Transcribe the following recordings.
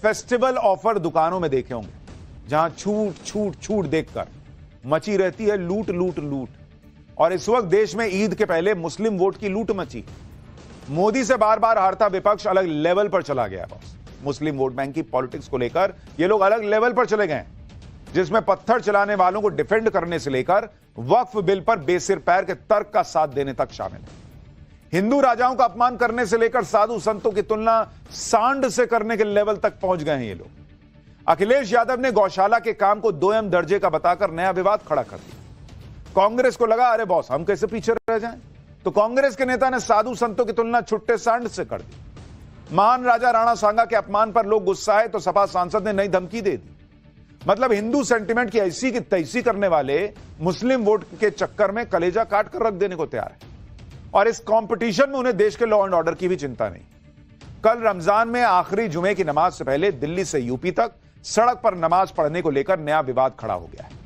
Festival offer दुकानों में देखे होंगे, जहां छूट छूट छूट देखकर मची रहती है लूट लूट लूट। और इस वक्त देश में ईद के पहले मुस्लिम वोट की लूट मची। मोदी से बार बार हारता विपक्ष अलग लेवल पर चला गया। बॉस, मुस्लिम वोट बैंक की पॉलिटिक्स को लेकर ये लोग अलग लेवल पर चले गए, जिसमें पत्थर चलाने वालों को डिफेंड करने से लेकर वक्फ बिल पर बेसिर पैर के तर्क का साथ देने तक शामिल है। हिंदू राजाओं का अपमान करने से लेकर साधु संतों की तुलना सांड से करने के लेवल तक पहुंच गए हैं ये लोग। अखिलेश यादव ने गौशाला के काम को 2M दर्जे का बताकर नया विवाद खड़ा कर दिया। कांग्रेस को लगा अरे बॉस हम कैसे पीछे रह जाएं, तो कांग्रेस के नेता ने साधु संतों की तुलना छुट्टे सांड से कर दी। महान राजा राणा सांगा के अपमान पर लोग गुस्सा है तो सपा सांसद ने नई धमकी दे दी। मतलब हिंदू सेंटिमेंट की ऐसी की तैसी करने वाले मुस्लिम वोट के चक्कर में कलेजा काट कर रख देने को तैयार है। और इस कंपटीशन में उन्हें देश के लॉ एंड ऑर्डर की भी चिंता नहीं। कल रमजान में आखिरी जुमे की नमाज से पहले दिल्ली से यूपी तक सड़क पर नमाज पढ़ने को लेकर नया विवाद खड़ा हो गया है।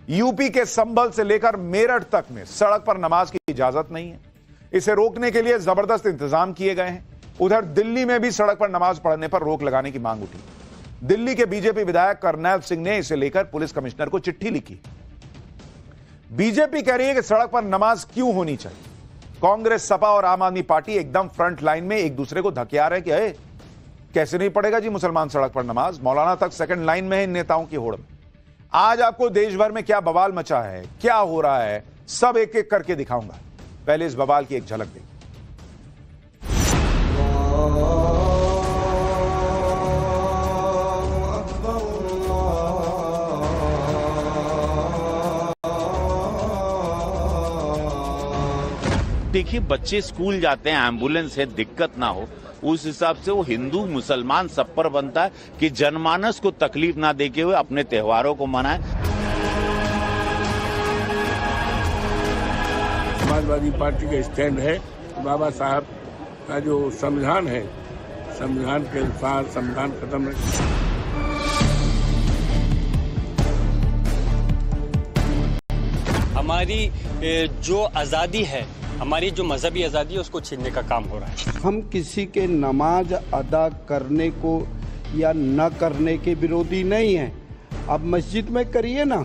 यूपी के संभल से लेकर मेरठ तक में सड़क पर नमाज की इजाजत नहीं है। इसे रोकने के लिए जबरदस्त इंतजाम किए गए हैं। उधर दिल्ली में भी सड़क पर नमाज पढ़ने पर रोक लगाने की मांग उठी। दिल्ली के बीजेपी विधायक करनैल सिंह ने इसे लेकर पुलिस कमिश्नर को चिट्ठी लिखी। बीजेपी कह रही है कि सड़क पर नमाज क्यों होनी चाहिए। कांग्रेस, सपा और आम आदमी पार्टी एकदम फ्रंट लाइन में एक दूसरे को धकेल रहे हैं कि कैसे नहीं पड़ेगा जी मुसलमान सड़क पर नमाज। मौलाना तक सेकंड लाइन में है इन नेताओं की होड़ में। आज आपको देश भर में क्या बवाल मचा है, क्या हो रहा है, सब एक एक करके दिखाऊंगा। पहले इस बवाल की एक झलक देखिए। देखिए, बच्चे स्कूल जाते हैं, एम्बुलेंस है, दिक्कत ना हो, उस हिसाब से वो हिंदू मुसलमान सब पर बनता है कि जनमानस को तकलीफ ना देके हुए अपने त्योहारों को मनाएं। समाजवादी पार्टी का स्टैंड है बाबा साहब का जो संविधान है, संविधान के अनुसार संविधान खत्म है। हमारी जो आज़ादी है, हमारी जो मजहबी आज़ादी है, उसको छीनने का काम हो रहा है। हम किसी के नमाज अदा करने को या न करने के विरोधी नहीं हैं। अब मस्जिद में करिए ना।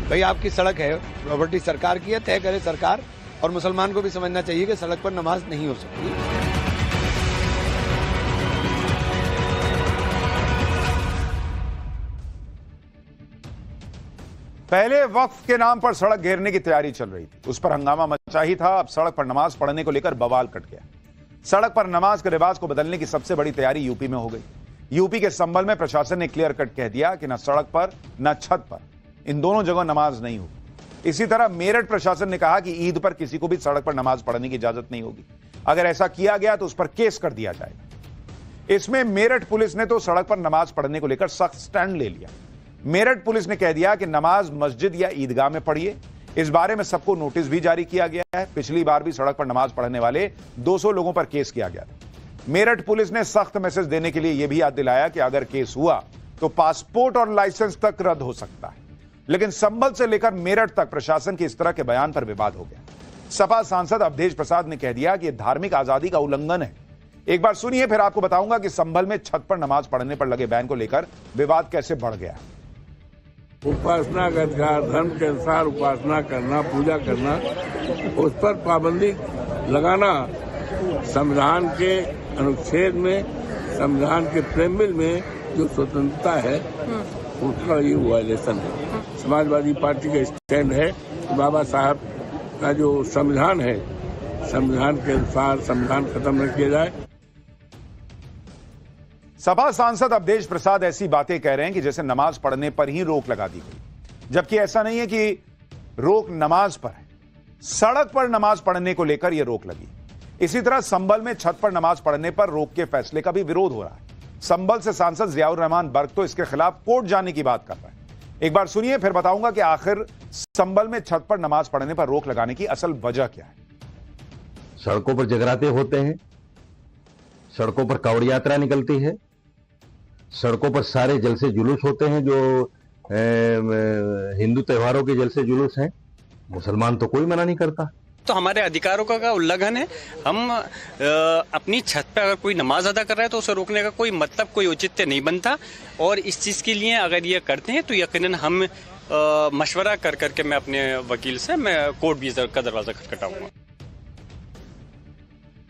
भाई आपकी सड़क है, प्रॉपर्टी सरकार की है, तय करे सरकार। और मुसलमान को भी समझना चाहिए कि सड़क पर नमाज नहीं हो सकती। पहले वक्फ के नाम पर सड़क घेरने की तैयारी चल रही थी, उस पर हंगामा मचा ही था। अब सड़क पर नमाज पढ़ने को लेकर बवाल कट गया। सड़क पर नमाज के रिवाज को बदलने की सबसे बड़ी तैयारी यूपी में हो गई। यूपी के संभल में प्रशासन ने क्लियर कट कह दिया कि न सड़क पर न छत पर, इन दोनों जगह नमाज नहीं होगी। इसी तरह मेरठ प्रशासन ने कहा कि ईद पर किसी को भी सड़क पर नमाज पढ़ने की इजाजत नहीं होगी। अगर ऐसा किया गया तो उस पर केस कर दिया जाएगा। इसमें मेरठ पुलिस ने तो सड़क पर नमाज पढ़ने को लेकर सख्त स्टैंड ले लिया। मेरठ पुलिस ने कह दिया कि नमाज मस्जिद या ईदगाह में पढ़िए। इस बारे में सबको नोटिस भी जारी किया गया है। पिछली बार भी सड़क पर नमाज पढ़ने वाले 200 लोगों पर केस किया गया था। मेरठ पुलिस ने सख्त मैसेज देने के लिए यह भी याद दिलाया कि अगर केस हुआ तो पासपोर्ट और लाइसेंस तक रद्द हो सकता है। लेकिन संभल से लेकर मेरठ तक प्रशासन के इस तरह के बयान पर विवाद हो गया। सपा सांसद अवधेश प्रसाद ने कह दिया कि यह धार्मिक आजादी का उल्लंघन है। एक बार सुनिए, फिर आपको बताऊंगा कि संभल में छत पर नमाज पढ़ने पर लगे बैन को लेकर विवाद कैसे बढ़ गया। उपासना का अधिकार, धर्म के अनुसार उपासना करना, पूजा करना, उस पर पाबंदी लगाना संविधान के अनुच्छेद में, संविधान के प्रेमिल में जो स्वतंत्रता है उसका ये वायलेशन है। समाजवादी पार्टी का स्टैंड है बाबा साहब का जो संविधान है, संविधान के अनुसार संविधान खत्म न किया जाए। सपा सांसद अवधेश प्रसाद ऐसी बातें कह रहे हैं कि जैसे नमाज पढ़ने पर ही रोक लगा दी गई, जबकि ऐसा नहीं है कि रोक नमाज पर है, सड़क पर नमाज पढ़ने को लेकर यह रोक लगी। इसी तरह संभल में छत पर नमाज पढ़ने पर रोक के फैसले का भी विरोध हो रहा है। संभल से सांसद जियाउर रहमान बर्क तो इसके खिलाफ कोर्ट जाने की बात कर रहे हैं। एक बार सुनिए, फिर बताऊंगा कि आखिर संभल में छत पर नमाज पढ़ने पर रोक लगाने की असल वजह क्या है। सड़कों पर जगराते होते हैं, सड़कों पर कांवड़ यात्रा निकलती है, सड़कों पर सारे जलसे जुलूस होते हैं जो हिंदू त्योहारों के जलसे जुलूस हैं, मुसलमान तो कोई मना नहीं करता। तो हमारे अधिकारों का उल्लंघन है। हम अपनी छत पर अगर कोई नमाज अदा कर रहा है तो उसे रोकने का कोई मतलब, कोई औचित्य नहीं बनता। और इस चीज़ के लिए अगर ये करते हैं तो यकीनन हम मशवरा कर करके मैं अपने वकील से मैं कोर्ट भी का दरवाजा खटखटाऊंगा।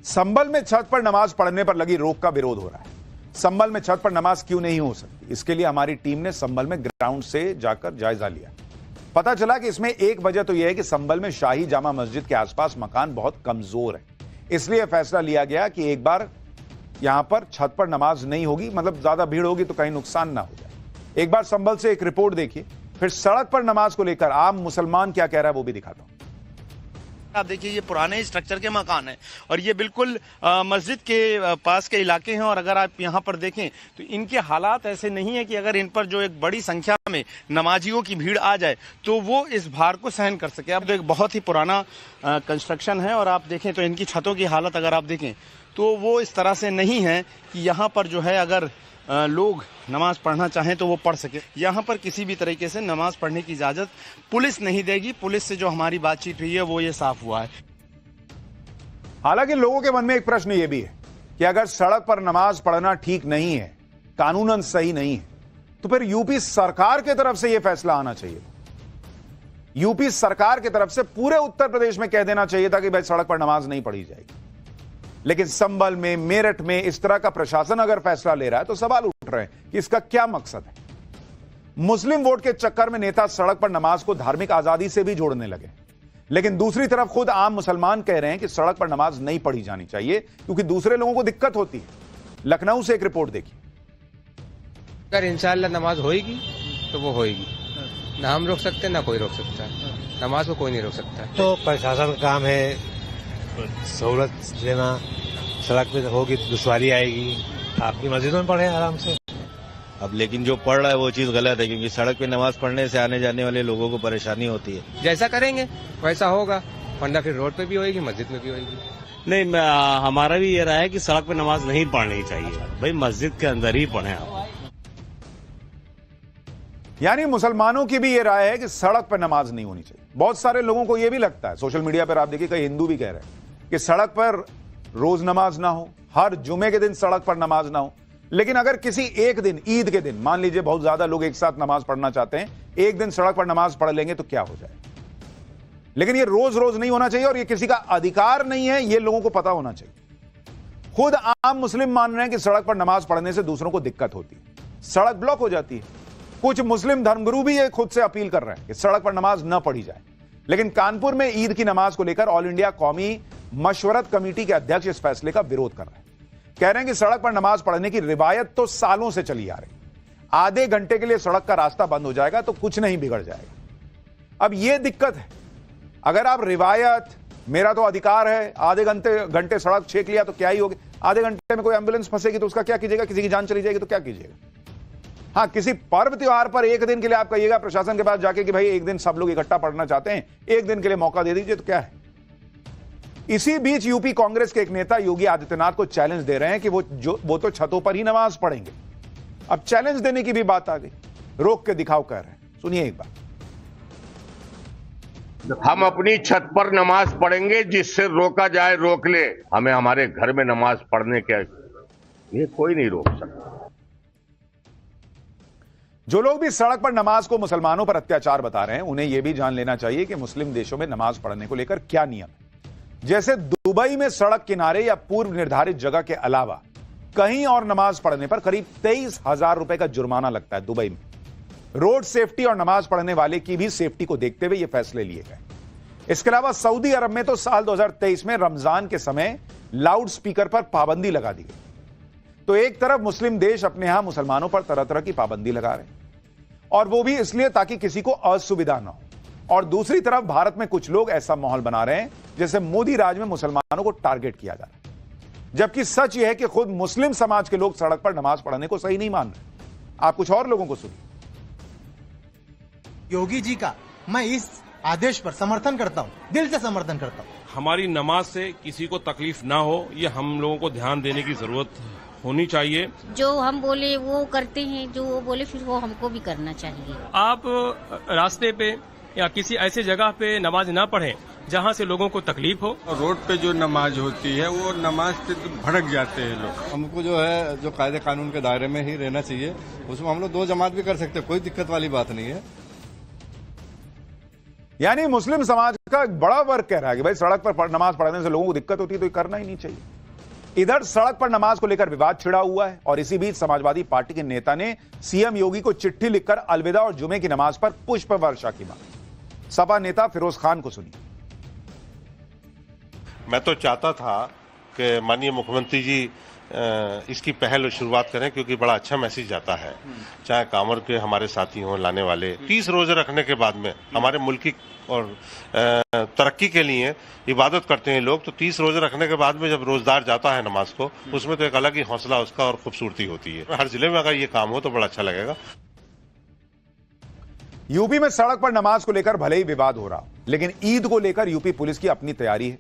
संभल में छत पर नमाज पढ़ने पर लगी रोक का विरोध हो रहा है। संभल में छत पर नमाज क्यों नहीं हो सकती, इसके लिए हमारी टीम ने संभल में ग्राउंड से जाकर जायजा लिया। पता चला कि इसमें एक वजह तो यह है कि संभल में शाही जामा मस्जिद के आसपास मकान बहुत कमजोर है, इसलिए फैसला लिया गया कि एक बार यहां पर छत पर नमाज नहीं होगी, मतलब ज्यादा भीड़ होगी तो कहीं नुकसान ना हो जाए। एक बार संभल से एक रिपोर्ट देखिए, फिर सड़क पर नमाज को लेकर आम मुसलमान क्या कह रहा है वो भी दिखाता हूं। आप देखिए ये पुराने स्ट्रक्चर के मकान हैं और ये बिल्कुल मस्जिद के पास के इलाके हैं। और अगर आप यहाँ पर देखें तो इनके हालात ऐसे नहीं है कि अगर इन पर जो एक बड़ी संख्या में नमाजियों की भीड़ आ जाए तो वो इस भार को सहन कर सके। अब एक बहुत ही पुराना कंस्ट्रक्शन है और आप देखें तो इनकी छतों की हालत अगर आप देखें तो वो इस तरह से नहीं है कि यहाँ पर जो है अगर लोग नमाज पढ़ना चाहें तो वो पढ़ सके। यहाँ पर किसी भी तरीके से नमाज पढ़ने की इजाज़त पुलिस नहीं देगी। पुलिस से जो हमारी बातचीत हुई है वो ये साफ हुआ है। हालांकि लोगों के मन में एक प्रश्न ये भी है कि अगर सड़क पर नमाज पढ़ना ठीक नहीं है, कानूनन सही नहीं है, तो फिर यूपी सरकार की तरफ से यह फैसला आना चाहिए। यूपी सरकार की तरफ से पूरे उत्तर प्रदेश में कह देना चाहिए था कि भाई सड़क पर नमाज नहीं पढ़ी जाएगी। लेकिन संभल में, मेरठ में इस तरह का प्रशासन अगर फैसला ले रहा है तो सवाल उठ रहे हैं कि इसका क्या मकसद है। मुस्लिम वोट के चक्कर में नेता सड़क पर नमाज को धार्मिक आजादी से भी जोड़ने लगे, लेकिन दूसरी तरफ खुद आम मुसलमान कह रहे हैं कि सड़क पर नमाज नहीं पढ़ी जानी चाहिए क्योंकि दूसरे लोगों को दिक्कत होती है। लखनऊ से एक रिपोर्ट देखिए। अगर इंशाअल्लाह नमाज होएगी तो वो होएगी, ना हम रोक सकते ना कोई रोक सकता है। नमाज को कोई नहीं रोक सकता। तो प्रशासन का काम है सहूलत देना, सड़क पे होगी तो दुश्वारी आएगी, आपकी मस्जिदों में पढ़े आराम से। अब लेकिन जो पढ़ रहा है वो चीज गलत है क्योंकि सड़क पे नमाज पढ़ने से आने जाने वाले लोगों को परेशानी होती है। जैसा करेंगे वैसा होगा, वरना फिर रोड पे भी होएगी, मस्जिद में भी होएगी। नहीं, हमारा भी ये रहा है कि सड़क पे नमाज नहीं पढ़नी चाहिए, भाई मस्जिद के अंदर ही पढ़े आप। यानी मुसलमानों की भी यह राय है कि सड़क पर नमाज नहीं होनी चाहिए। बहुत सारे लोगों को यह भी लगता है, सोशल मीडिया पर आप देखिए कई हिंदू भी कह रहे हैं कि सड़क पर रोज नमाज ना हो, हर जुमे के दिन सड़क पर नमाज ना हो। लेकिन अगर किसी एक दिन, ईद के दिन, मान लीजिए बहुत ज्यादा लोग एक साथ नमाज पढ़ना चाहते हैं, एक दिन सड़क पर नमाज पढ़ लेंगे तो क्या हो जाए। लेकिन ये रोज रोज नहीं होना चाहिए और ये किसी का अधिकार नहीं है, ये लोगों को पता होना चाहिए। खुद आम मुस्लिम मान रहे हैं कि सड़क पर नमाज पढ़ने से दूसरों को दिक्कत होती है, सड़क ब्लॉक हो जाती है। कुछ मुस्लिम धर्मगुरु भी ये खुद से अपील कर रहे हैं कि सड़क पर नमाज न पढ़ी जाए। लेकिन कानपुर में ईद की नमाज को लेकर ऑल इंडिया कौमी मशवरत कमेटी के अध्यक्ष इस फैसले का विरोध कर रहे हैं। कह रहे हैं कि सड़क पर नमाज पढ़ने की रिवायत तो सालों से चली आ रही, आधे घंटे के लिए सड़क का रास्ता बंद हो जाएगा तो कुछ नहीं बिगड़ जाएगा। अब यह दिक्कत है, अगर आप रिवायत, मेरा तो अधिकार है, आधे घंटे सड़क छेक लिया तो क्या ही होगी। आधे घंटे में कोई एम्बुलेंस फंसेगी तो उसका क्या कीजिएगा, किसी की जान चली जाएगी तो क्या कीजिएगा। हाँ, किसी पर्व त्योहार पर एक दिन के लिए आप कहिएगा प्रशासन के पास जाके कि भाई एक दिन सब लोग इकट्ठा पढ़ना चाहते हैं, एक दिन के लिए मौका दे दीजिए, तो क्या है। इसी बीच यूपी कांग्रेस के एक नेता योगी आदित्यनाथ को चैलेंज दे रहे हैं कि वो तो छतों पर ही नमाज पढ़ेंगे। अब चैलेंज देने की भी बात आ गई, रोक के दिखाओ कह रहे हैं। सुनिए एक बार। हम अपनी छत पर नमाज पढ़ेंगे, जिससे रोका जाए रोक ले, हमें हमारे घर में नमाज पढ़ने के ये कोई नहीं रोक सकता। जो लोग भी सड़क पर नमाज को मुसलमानों पर अत्याचार बता रहे हैं, उन्हें यह भी जान लेना चाहिए कि मुस्लिम देशों में नमाज पढ़ने को लेकर क्या नियम है। जैसे दुबई में सड़क किनारे या पूर्व निर्धारित जगह के अलावा कहीं और नमाज पढ़ने पर करीब 23,000 रुपए का जुर्माना लगता है दुबई में। रोड सेफ्टी और नमाज पढ़ने वाले की भी सेफ्टी को देखते हुए ये फैसले लिए गए। इसके अलावा सऊदी अरब में तो साल 2023 में रमजान के समय लाउड स्पीकर पर पाबंदी लगा दी गई। तो एक तरफ मुस्लिम देश अपने यहां मुसलमानों पर तरह तरह की पाबंदी लगा रहे हैं, और वो भी इसलिए ताकि किसी को असुविधा ना हो, और दूसरी तरफ भारत में कुछ लोग ऐसा माहौल बना रहे हैं जैसे मोदी राज में मुसलमानों को टारगेट किया जा रहा है, जबकि सच यह है कि खुद मुस्लिम समाज के लोग सड़क पर नमाज पढ़ने को सही नहीं मान रहे। आप कुछ और लोगों को सुनिए। योगी जी का मैं इस आदेश पर समर्थन करता हूं, दिल से समर्थन करता हूं। हमारी नमाज से किसी को तकलीफ ना हो, ये हम लोगों को ध्यान देने की जरूरत होनी चाहिए। जो हम बोले वो करते हैं, जो वो बोले फिर वो हमको भी करना चाहिए। आप रास्ते पे या किसी ऐसी जगह पे नमाज ना पढ़ें जहाँ से लोगों को तकलीफ हो। रोड पे जो नमाज होती है वो नमाज से भड़क जाते हैं लोग। हमको जो है जो कायदे कानून के दायरे में ही रहना चाहिए, उसमें हम लोग 2 जमात भी कर सकते हैं, कोई दिक्कत वाली बात नहीं है। यानी मुस्लिम समाज का एक बड़ा वर्ग कह रहा है कि भाई सड़क पर नमाज पढ़ने से लोगों को दिक्कत होती है तो ये करना ही नहीं चाहिए। इधर सड़क पर नमाज को लेकर विवाद छिड़ा हुआ है और इसी बीच समाजवादी पार्टी के नेता ने सीएम योगी को चिट्ठी लिखकर अलविदा और जुमे की नमाज पर पुष्प वर्षा की मांग। सपा नेता फिरोज खान को सुनिए। मैं तो चाहता था कि माननीय मुख्यमंत्री जी इसकी पहल और शुरुआत करें, क्योंकि बड़ा अच्छा मैसेज जाता है। चाहे कांवड़ के हमारे साथी हों, लाने वाले 30 रोजे रखने के बाद में हमारे मुल्क की और तरक्की के लिए इबादत करते हैं लोग, तो 30 रोजे रखने के बाद में जब रोजदार जाता है नमाज को, उसमें तो एक अलग ही हौसला उसका और खूबसूरती होती है। हर जिले में अगर ये काम हो तो बड़ा अच्छा लगेगा। यूपी में सड़क पर नमाज को लेकर भले ही विवाद हो रहा, लेकिन ईद को लेकर यूपी पुलिस की अपनी तैयारी है,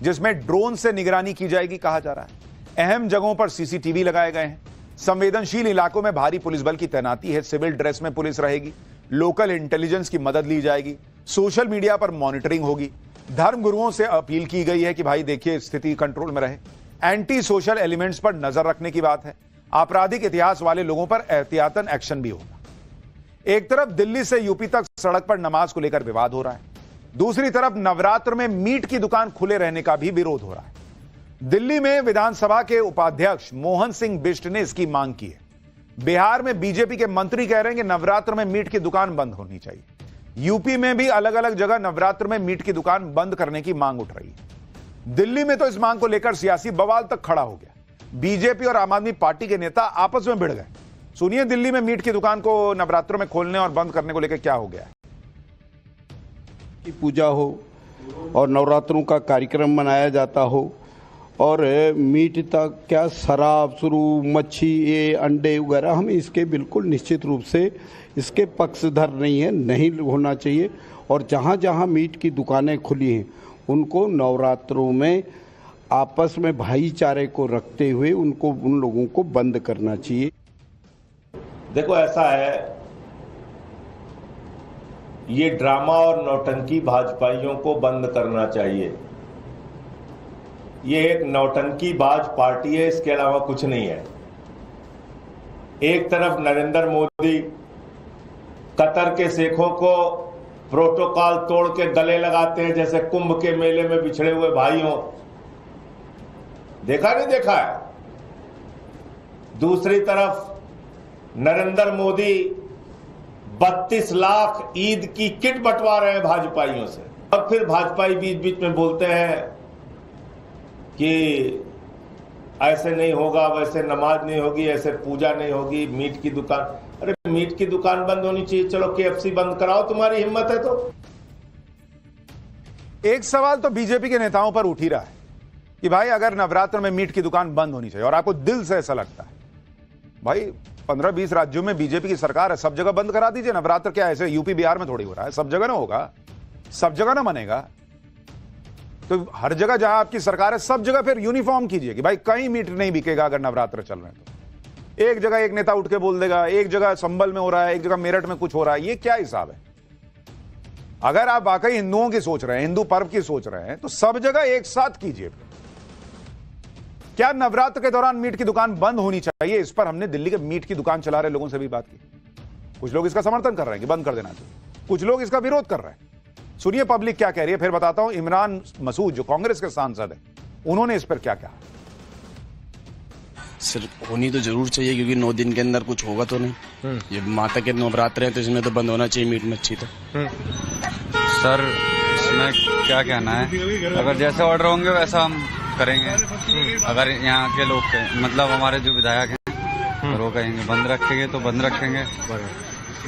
जिसमें ड्रोन से निगरानी की जाएगी कहा जा रहा है। अहम जगहों पर सीसीटीवी लगाए गए हैं। संवेदनशील इलाकों में भारी पुलिस बल की तैनाती है। सिविल ड्रेस में पुलिस रहेगी। लोकल इंटेलिजेंस की मदद ली जाएगी। सोशल मीडिया पर मॉनिटरिंग होगी। धर्म गुरुओं से अपील की गई है कि भाई देखिए स्थिति कंट्रोल में रहे। एंटी सोशल एलिमेंट्स पर नजर रखने की बात है। आपराधिक इतिहास वाले लोगों पर एहतियातन एक्शन भी होगा। एक तरफ दिल्ली से यूपी तक सड़क पर नमाज को लेकर विवाद हो रहा है, दूसरी तरफ नवरात्र में मीट की दुकान खुले रहने का भी विरोध हो रहा है। दिल्ली में विधानसभा के उपाध्यक्ष मोहन सिंह बिष्ट ने इसकी मांग की है। बिहार में बीजेपी के मंत्री कह रहे हैं कि नवरात्र में मीट की दुकान बंद होनी चाहिए। यूपी में भी अलग अलग जगह नवरात्र में मीट की दुकान बंद करने की मांग उठ रही है। दिल्ली में तो इस मांग को लेकर सियासी बवाल तक खड़ा हो गया। बीजेपी और आम आदमी पार्टी के नेता आपस में भिड़ गए। सुनिए दिल्ली में मीट की दुकान को नवरात्रों में खोलने और बंद करने को लेकर क्या हो गया है। की पूजा हो और नवरात्रों का कार्यक्रम मनाया जाता हो और मीट तक क्या शराब शुरू मच्छी ये अंडे वगैरह, हम इसके बिल्कुल निश्चित रूप से इसके पक्षधर नहीं है, नहीं होना चाहिए। और जहाँ जहाँ मीट की दुकानें खुली हैं उनको नवरात्रों में आपस में भाईचारे को रखते हुए उनको उन लोगों को बंद करना चाहिए। देखो ऐसा है, ये ड्रामा और नौटंकी भाजपाइयों को बंद करना चाहिए। ये एक नौटंकी बाज पार्टी है, इसके अलावा कुछ नहीं है। एक तरफ नरेंद्र मोदी कतर के शेखों को प्रोटोकॉल तोड़ के गले लगाते हैं जैसे कुंभ के मेले में बिछड़े हुए भाई हों। देखा नहीं देखा है। दूसरी तरफ नरेंद्र मोदी 32 लाख ईद की किट बंटवा रहे हैं भाजपाइयों से। अब फिर भाजपाई बीच बीच में बोलते हैं कि ऐसे नहीं होगा, वैसे नमाज नहीं होगी, ऐसे पूजा नहीं होगी, मीट की दुकान। अरे मीट की दुकान बंद होनी चाहिए, चलो KFC बंद कराओ, तुम्हारी हिम्मत है तो। एक सवाल तो बीजेपी के नेताओं पर उठ ही रहा है कि भाई अगर नवरात्र में मीट की दुकान बंद होनी चाहिए और आपको दिल से ऐसा लगता है, भाई 15-20 राज्यों में बीजेपी की सरकार है, सब जगह बंद करा दीजिए। नवरात्र क्या ऐसे यूपी बिहार में थोड़ी हो रहा है, सब जगह ना होगा, सब जगह ना बनेगा। तो हर जगह जहां आपकी सरकार है सब जगह फिर यूनिफॉर्म कीजिए कि भाई कहीं मीट नहीं बिकेगा अगर नवरात्र चल रहे हैं तो। एक जगह एक नेता उठ के बोल देगा, एक जगह संभल में हो रहा है, एक जगह मेरठ में कुछ हो रहा है, ये क्या हिसाब है? अगर आप वाकई हिंदुओं की सोच रहे हैं, हिंदू पर्व की सोच रहे हैं, तो सब जगह एक साथ कीजिए। क्या नवरात्र के दौरान मीट की दुकान बंद होनी चाहिए? इस पर हमने दिल्ली के मीट की दुकान चला रहे लोगों से भी बात की। कुछ लोग इसका समर्थन कर रहे हैं कि बंद कर देना चाहिए, कुछ लोग इसका विरोध कर रहे हैं। सुनिए पब्लिक क्या कह रही है, फिर बताता हूं। इमरान मसूद जो कांग्रेस के सांसद है, उन्होंने इस पर क्या कहा। सर होनी तो जरूर चाहिए क्योंकि 9 दिन के अंदर कुछ होगा तो नहीं। ये माता के नवरात्र है तो इसमें तो बंद होना चाहिए मीट मच्छी तो। सर इसमें क्या कहना है, अगर जैसे ऑर्डर होंगे वैसा हम करेंगे। अगर यहाँ के लोग मतलब हमारे जो विधायक हैं अगर वो कहेंगे बंद रखेंगे तो बंद रखेंगे।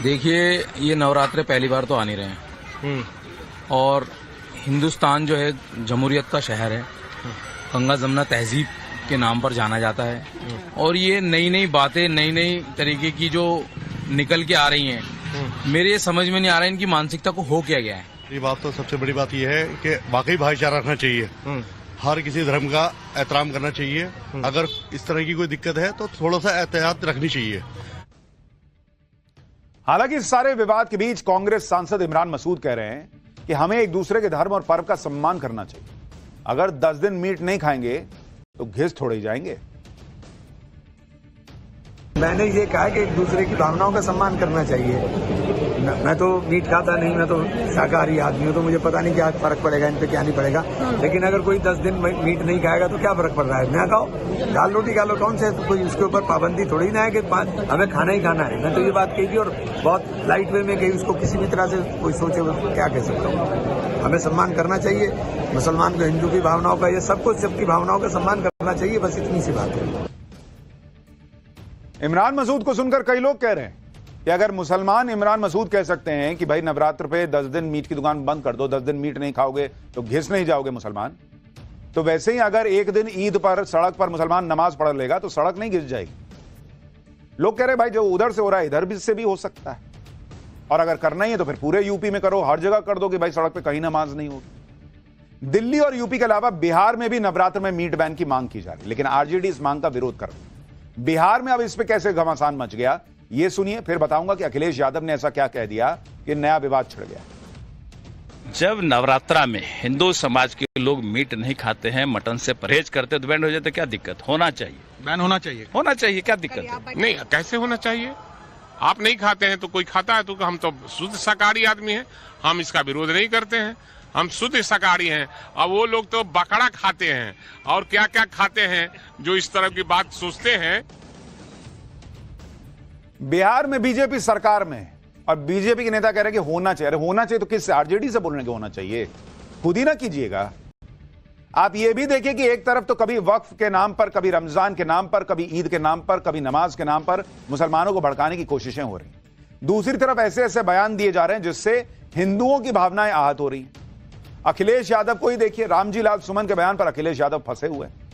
देखिए ये नवरात्रे पहली बार तो आ नहीं रहे हैं और हिंदुस्तान जो है जमहूरियत का शहर है, गंगा जमुना तहजीब के नाम पर जाना जाता है और ये नई नई बातें नई नई तरीके की जो निकल के आ रही हैं, मेरे समझ में नहीं आ रहा है इनकी मानसिकता को हो क्या गया है। ये बात तो सबसे बड़ी बात ये है कि वाकई भाईचारा रखना चाहिए। हर किसी धर्म का एहतराम करना चाहिए। अगर इस तरह की कोई दिक्कत है तो थोड़ा सा एहतियात रखनी चाहिए। हालांकि इस सारे विवाद के बीच कांग्रेस सांसद इमरान मसूद कह रहे हैं कि हमें एक दूसरे के धर्म और पर्व का सम्मान करना चाहिए। अगर 10 दिन मीट नहीं खाएंगे तो घिस थोड़े ही जाएंगे। मैंने ये कहा कि एक दूसरे की भावनाओं का सम्मान करना चाहिए। मैं तो मीट खाता नहीं, मैं तो शाकाहारी आदमी हूँ, तो मुझे पता नहीं क्या फर्क पड़ेगा इन पे, क्या नहीं पड़ेगा। लेकिन अगर कोई 10 दिन मीट नहीं खाएगा तो क्या फर्क पड़ रहा है? ना खाओ, दाल रोटी खा लो, कौन से तो कोई उसके ऊपर पाबंदी थोड़ी ना है कि हमें खाना ही खाना है। मैं तो ये बात कही थी और बहुत लाइट वे में कही, उसको किसी भी तरह से कोई सोचे क्या कह सकता हूँ। हमें सम्मान करना चाहिए, मुसलमान को हिंदू की भावनाओं का, ये सबको सबकी भावनाओं का सम्मान करना चाहिए, बस इतनी सी बात है। इमरान मसूद को सुनकर कई लोग कह रहे हैं कि अगर मुसलमान इमरान मसूद कह सकते हैं कि भाई नवरात्र पे 10 दिन मीट की दुकान बंद कर दो, 10 दिन मीट नहीं खाओगे तो घिस नहीं जाओगे मुसलमान, तो वैसे ही अगर एक दिन ईद पर सड़क पर मुसलमान नमाज पढ़ लेगा तो सड़क नहीं घिस जाएगी। लोग कह रहे भाई जो उधर से हो रहा है इधर भी से भी हो सकता है, और अगर करना ही है तो फिर पूरे यूपी में करो, हर जगह कर दो कि भाई सड़क पर कहीं नमाज नहीं होगी। दिल्ली और यूपी के अलावा बिहार में भी नवरात्र में मीट बैन की मांग की जा रही है, लेकिन आरजेडी इस मांग का विरोध कर रही है। बिहार में अब इस पे कैसे घमासान मच गया ये सुनिए, फिर बताऊंगा कि अखिलेश यादव ने ऐसा क्या कह दिया कि नया विवाद छिड़ गया। जब नवरात्रा में हिंदू समाज के लोग मीट नहीं खाते हैं, मटन से परहेज करते हैं, तो बैन हो जाए तो क्या दिक्कत? होना चाहिए, बैन होना चाहिए, होना चाहिए, क्या दिक्कत है? नहीं, कैसे होना चाहिए? आप नहीं खाते हैं तो कोई खाता है, तो हम तो शुद्ध शाकाहारी आदमी हैं, हम इसका विरोध नहीं करते हैं, हम शुद्ध शाकाहारी हैं। और वो लोग तो बकरा खाते हैं और क्या क्या खाते हैं जो इस तरह की बात सोचते हैं। बिहार में बीजेपी सरकार में और बीजेपी के नेता कह रहे हैं कि होना चाहिए। अरे होना चाहिए तो किससे? आरजेडी से बोलने के होना चाहिए, खुद ही ना कीजिएगा। आप ये भी देखिए कि एक तरफ तो कभी वक्फ के नाम पर, कभी रमजान के नाम पर, कभी ईद के नाम पर, कभी नमाज के नाम पर मुसलमानों को भड़काने की कोशिशें हो रही, दूसरी तरफ ऐसे ऐसे बयान दिए जा रहे हैं जिससे हिंदुओं की भावनाएं आहत हो रही हैं। अखिलेश यादव को ही देखिए, रामजी लाल सुमन के बयान पर अखिलेश यादव फंसे हुए हैं।